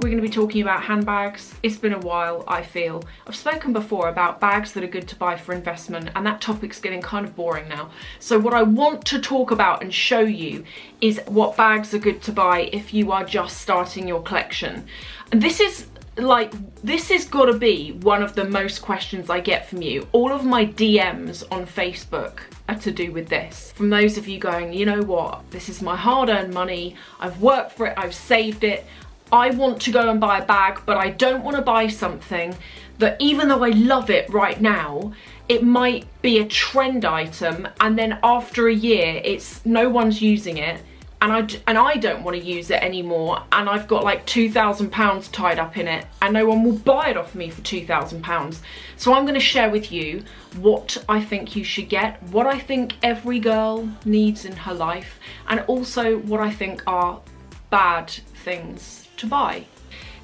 we're going to be talking about handbags. It's been a while, I feel. I've spoken before about bags that are good to buy for investment, and that topic's getting kind of boring now. So what I want to talk about and show you is what bags are good to buy if you are just starting your collection. And this has got to be one of the most questions I get from you. All of my DMs on Facebook are to do with this. From those of you going, you know what, this is my hard-earned money, I've worked for it, I've saved it, I want to go and buy a bag, but I don't want to buy something that, even though I love it right now, it might be a trend item, and then after a year, no one's using it, and I don't want to use it anymore, and I've got like £2,000 tied up in it, and no one will buy it off me for £2,000. So I'm going to share with you what I think you should get, what I think every girl needs in her life, and also what I think are bad things to buy.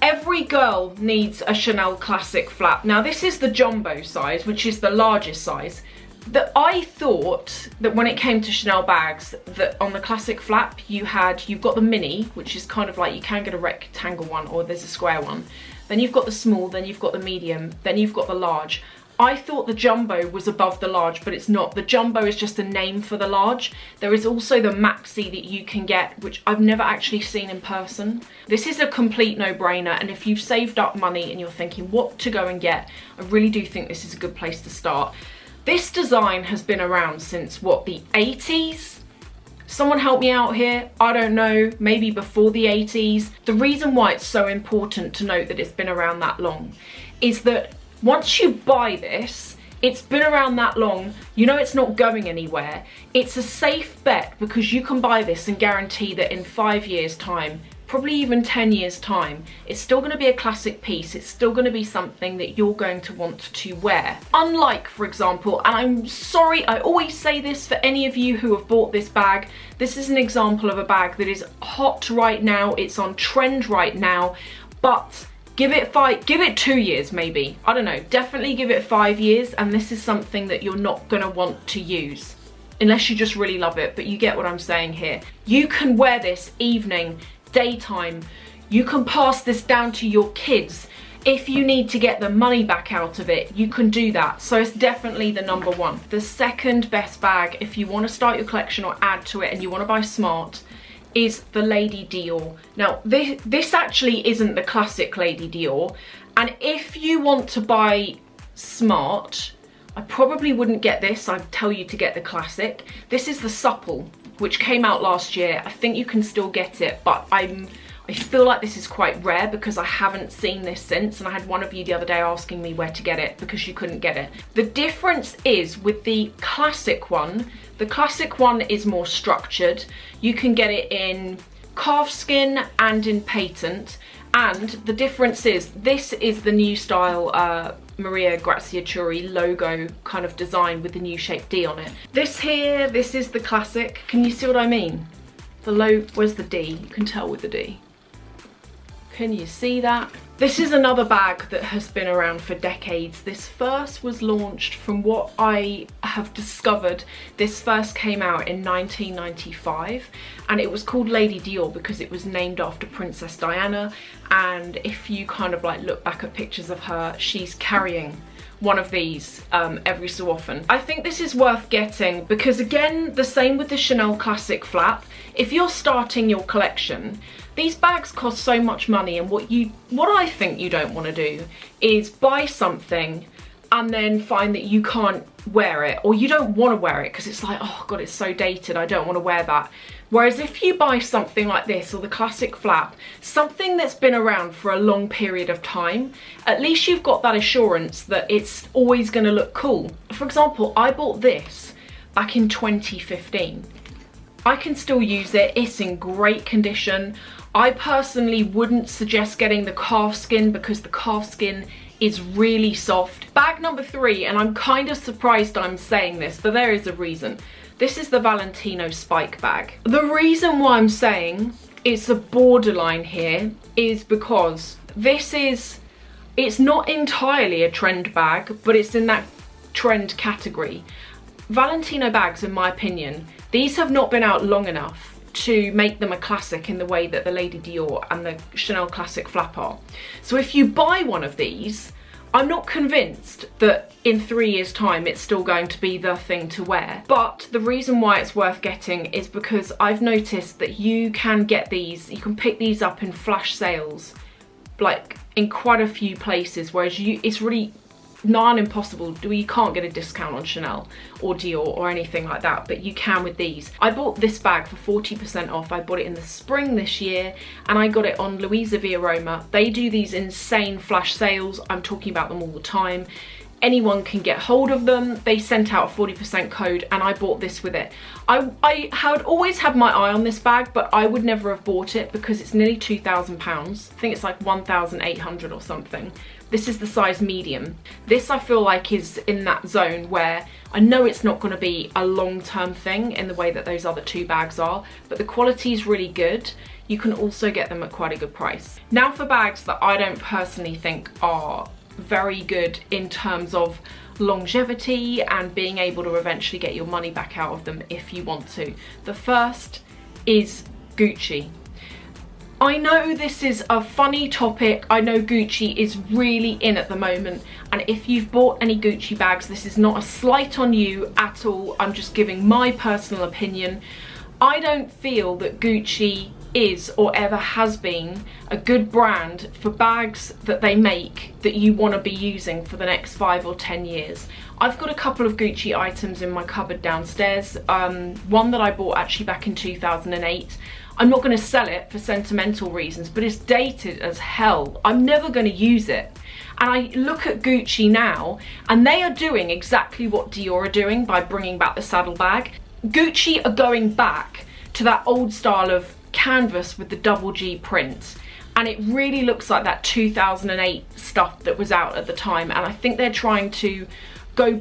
Every girl needs a Chanel classic flap. Now this is the jumbo size, which is the largest size. That I thought that when it came to Chanel bags, that on the classic flap you've got the mini, which is kind of like, you can get a rectangle one or there's a square one. Then you've got the small, then you've got the medium, then you've got the large. I thought the jumbo was above the large, but it's not. The jumbo is just a name for the large. There is also the maxi that you can get, which I've never actually seen in person. This is a complete no-brainer, and if you've saved up money and you're thinking what to go and get, I really do think this is a good place to start. This design has been around since, what, the 80s? Someone help me out here. I don't know, maybe before the 80s. The reason why it's so important to note that it's been around that long is that once you buy this, it's been around that long, you know it's not going anywhere. It's a safe bet because you can buy this and guarantee that in 5 years' time, probably even 10 years' time, it's still going to be a classic piece. It's still going to be something that you're going to want to wear. Unlike, for example, and I'm sorry, I always say this for any of you who have bought this bag, this is an example of a bag that is hot right now, it's on trend right now, but give it 2 years maybe. I don't know, definitely give it 5 years, and this is something that you're not gonna want to use. Unless you just really love it, but you get what I'm saying here. You can wear this evening, daytime. You can pass this down to your kids. If you need to get the money back out of it, you can do that. So it's definitely the number one. The second best bag, if you want to start your collection or add to it and you want to buy smart, is the Lady Dior. Now this actually isn't the classic Lady Dior, and if you want to buy smart, I probably wouldn't get this. I'd tell you to get the classic. This is the supple, which came out last year. I think you can still get it, but I feel like this is quite rare because I haven't seen this since, and I had one of you the other day asking me where to get it because you couldn't get it. The difference is with the classic one is more structured. You can get it in calfskin and in patent, and the difference is this is the new style Maria Grazia Chiuri logo kind of design with the new shaped D on it. This here, this is the classic. Can you see what I mean? Where's the D? You can tell with the D. Can you see that? This is another bag that has been around for decades. This first was launched, from what I have discovered, this first came out in 1995, and it was called Lady Dior because it was named after Princess Diana, and if you kind of like look back at pictures of her, she's carrying one of these every so often. I think this is worth getting because, again, the same with the Chanel classic flap. If you're starting your collection, these bags cost so much money, and what I think you don't want to do is buy something and then find that you can't wear it, or you don't want to wear it because it's like, oh god, it's so dated, I don't want to wear that. Whereas if you buy something like this, or the classic flap, something that's been around for a long period of time, at least you've got that assurance that it's always going to look cool. For example, I bought this back in 2015. I can still use it, it's in great condition. I personally wouldn't suggest getting the calfskin because the calfskin is really soft. Bag number 3, and I'm kind of surprised I'm saying this, but there is a reason. This is the Valentino Spike bag. The reason why I'm saying it's a borderline here is because it's not entirely a trend bag, but it's in that trend category. Valentino bags, in my opinion, these have not been out long enough to make them a classic in the way that the Lady Dior and the Chanel Classic flap are. So if you buy one of these, I'm not convinced that in 3 years' time it's still going to be the thing to wear. But the reason why it's worth getting is because I've noticed that you can get these, you can pick these up in flash sales, like in quite a few places, whereas it's really nigh impossible. You can't get a discount on Chanel or Dior or anything like that, but you can with these. I bought this bag for 40% off. I bought it in the spring this year, and I got it on Louisa Via Roma. They do these insane flash sales. I'm talking about them all the time. Anyone can get hold of them. They sent out a 40% code, and I bought this with it. I had always had my eye on this bag, but I would never have bought it because it's nearly £2,000. I think it's like 1,800 or something. This is the size medium. This I feel like is in that zone where I know it's not going to be a long-term thing in the way that those other two bags are, but the quality is really good. You can also get them at quite a good price. Now for bags that I don't personally think are very good in terms of longevity and being able to eventually get your money back out of them if you want to. The first is Gucci. I know this is a funny topic. I know Gucci is really in at the moment, and if you've bought any Gucci bags, this is not a slight on you at all. I'm just giving my personal opinion. I don't feel that Gucci is or ever has been a good brand for bags that they make that you want to be using for the next 5 or 10 years. I've got a couple of Gucci items in my cupboard downstairs. One that I bought actually back in 2008. I'm not going to sell it for sentimental reasons, but it's dated as hell. I'm never going to use it. And I look at Gucci now, and they are doing exactly what Dior are doing by bringing back the saddlebag. Gucci are going back to that old style of canvas with the double G print, and it really looks like that 2008 stuff that was out at the time, and I think they're trying to go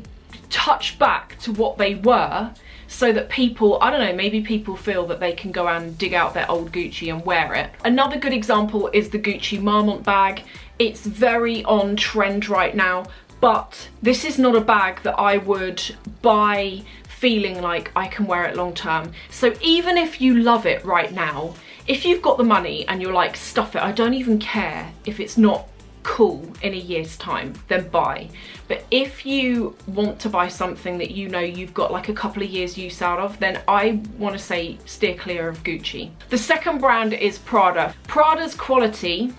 touch back to what they were so that people, I don't know, maybe people feel that they can go and dig out their old Gucci and wear it. Another good example is the Gucci Marmont bag. It's very on trend right now, but this is not a bag that I would buy feeling like I can wear it long term. So even if you love it right now, if you've got the money and you're like, stuff it, I don't even care if it's not cool in a year's time, then buy. But if you want to buy something that you know you've got like a couple of years use out of, then I want to say steer clear of Gucci. The second brand is Prada. Prada's quality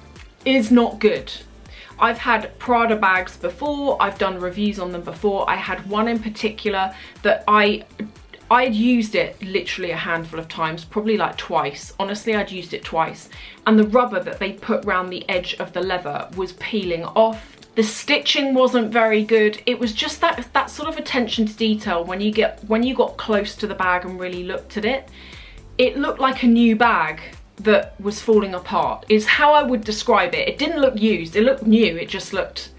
is not good. I've had Prada bags before, I've done reviews on them before. I had one in particular that I'd used it literally a handful of times, probably like twice. Honestly, I'd used it twice. And the rubber that they put around the edge of the leather was peeling off. The stitching wasn't very good. It was just that sort of attention to detail when you got close to the bag and really looked at it. It looked like a new bag that was falling apart, is how I would describe it. It didn't look used, it looked new, it just looked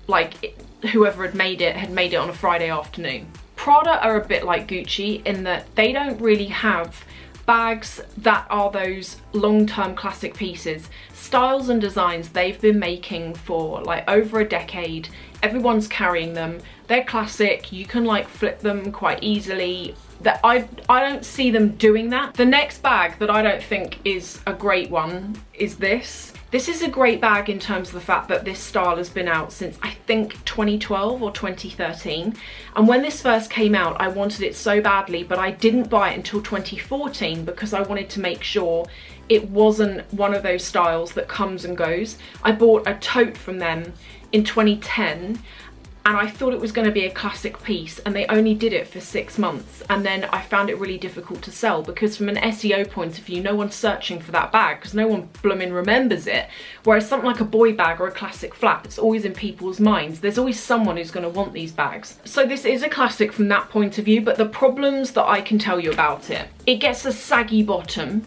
like whoever had made it on a Friday afternoon. Prada are a bit like Gucci in that they don't really have bags that are those long-term classic pieces. Styles and designs they've been making for like over a decade. Everyone's carrying them. They're classic, you can like flip them quite easily. That I don't see them doing that. The next bag that I don't think is a great one is this. This is a great bag in terms of the fact that this style has been out since I think 2012 or 2013. And when this first came out, I wanted it so badly, but I didn't buy it until 2014 because I wanted to make sure it wasn't one of those styles that comes and goes. I bought a tote from them in 2010, and I thought it was going to be a classic piece, and they only did it for 6 months, and then I found it really difficult to sell because from an SEO point of view, no one's searching for that bag because no one blooming remembers it. Whereas something like a boy bag or a classic flap, it's always in people's minds. There's always someone who's going to want these bags. So this is a classic from that point of view, but the problems that I can tell you about it, it gets a saggy bottom.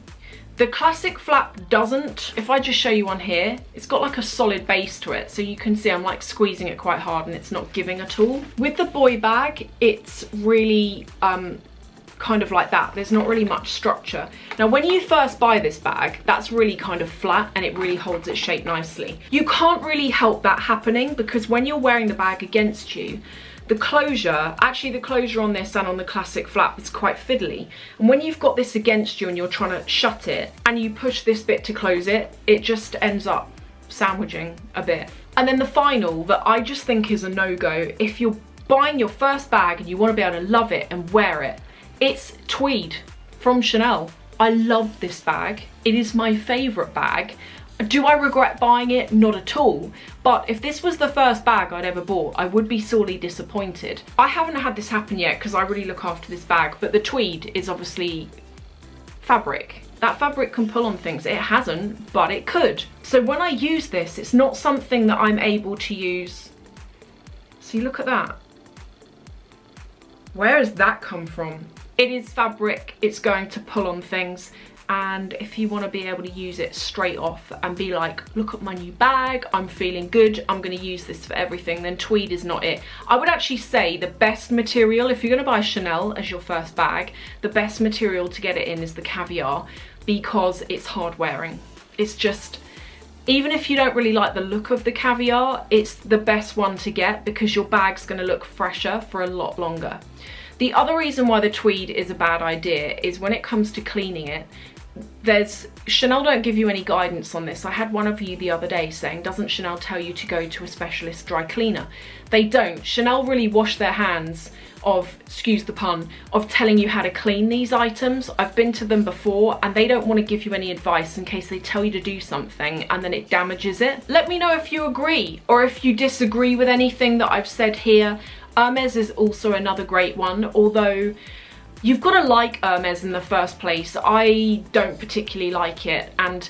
The classic flap doesn't. If I just show you one here, it's got like a solid base to it, so you can see I'm like squeezing it quite hard and it's not giving at all. With the boy bag, it's really kind of like that. There's not really much structure. Now when you first buy this bag, that's really kind of flat and it really holds its shape nicely. You can't really help that happening because when you're wearing the bag against you, The closure, actually the closure on this and on the classic flap is quite fiddly. And when you've got this against you and you're trying to shut it and you push this bit to close it, it just ends up sandwiching a bit. And then the final that I just think is a no-go, if you're buying your first bag and you want to be able to love it and wear it, it's tweed from Chanel. I love this bag. It is my favourite bag. Do I regret buying it? Not at all. But if this was the first bag I'd ever bought, I would be sorely disappointed. I haven't had this happen yet because I really look after this bag, but the tweed is obviously fabric. That fabric can pull on things. It hasn't, but it could. So when I use this, it's not something that I'm able to use. See, look at that. Where has that come from? It is fabric, it's going to pull on things. And if you want to be able to use it straight off and be like, look at my new bag, I'm feeling good, I'm going to use this for everything, then tweed is not it. I would actually say the best material, if you're going to buy Chanel as your first bag, the best material to get it in is the caviar, because it's hard wearing. It's just, even if you don't really like the look of the caviar, it's the best one to get because your bag's going to look fresher for a lot longer. The other reason why the tweed is a bad idea is when it comes to cleaning it, Chanel don't give you any guidance on this. I had one of you the other day saying, doesn't Chanel tell you to go to a specialist dry cleaner? They don't. Chanel really wash their hands of, excuse the pun, of telling you how to clean these items. I've been to them before and they don't want to give you any advice in case they tell you to do something and then it damages it. Let me know if you agree or if you disagree with anything that I've said here. Hermes is also another great one, although you've got to like Hermes in the first place. I don't particularly like it, and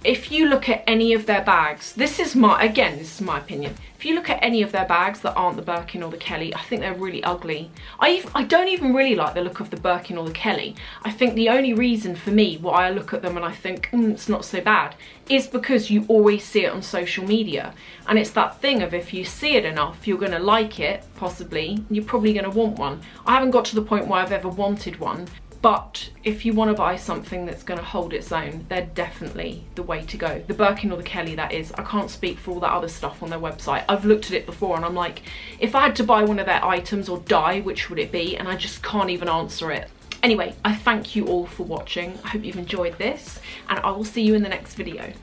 if you look at any of their bags, this is my opinion. If you look at any of their bags that aren't the Birkin or the Kelly, I think they're really ugly. I don't even really like the look of the Birkin or the Kelly. I think the only reason for me why I look at them and I think, it's not so bad, is because you always see it on social media. And it's that thing of if you see it enough, you're gonna like it, possibly, and you're probably gonna want one. I haven't got to the point where I've ever wanted one, but if you want to buy something that's going to hold its own, they're definitely the way to go. The Birkin or the Kelly, that is. I can't speak for all that other stuff on their website. I've looked at it before and I'm like, if I had to buy one of their items or die, which would it be? And I just can't even answer it. Anyway, I thank you all for watching. I hope you've enjoyed this and I will see you in the next video.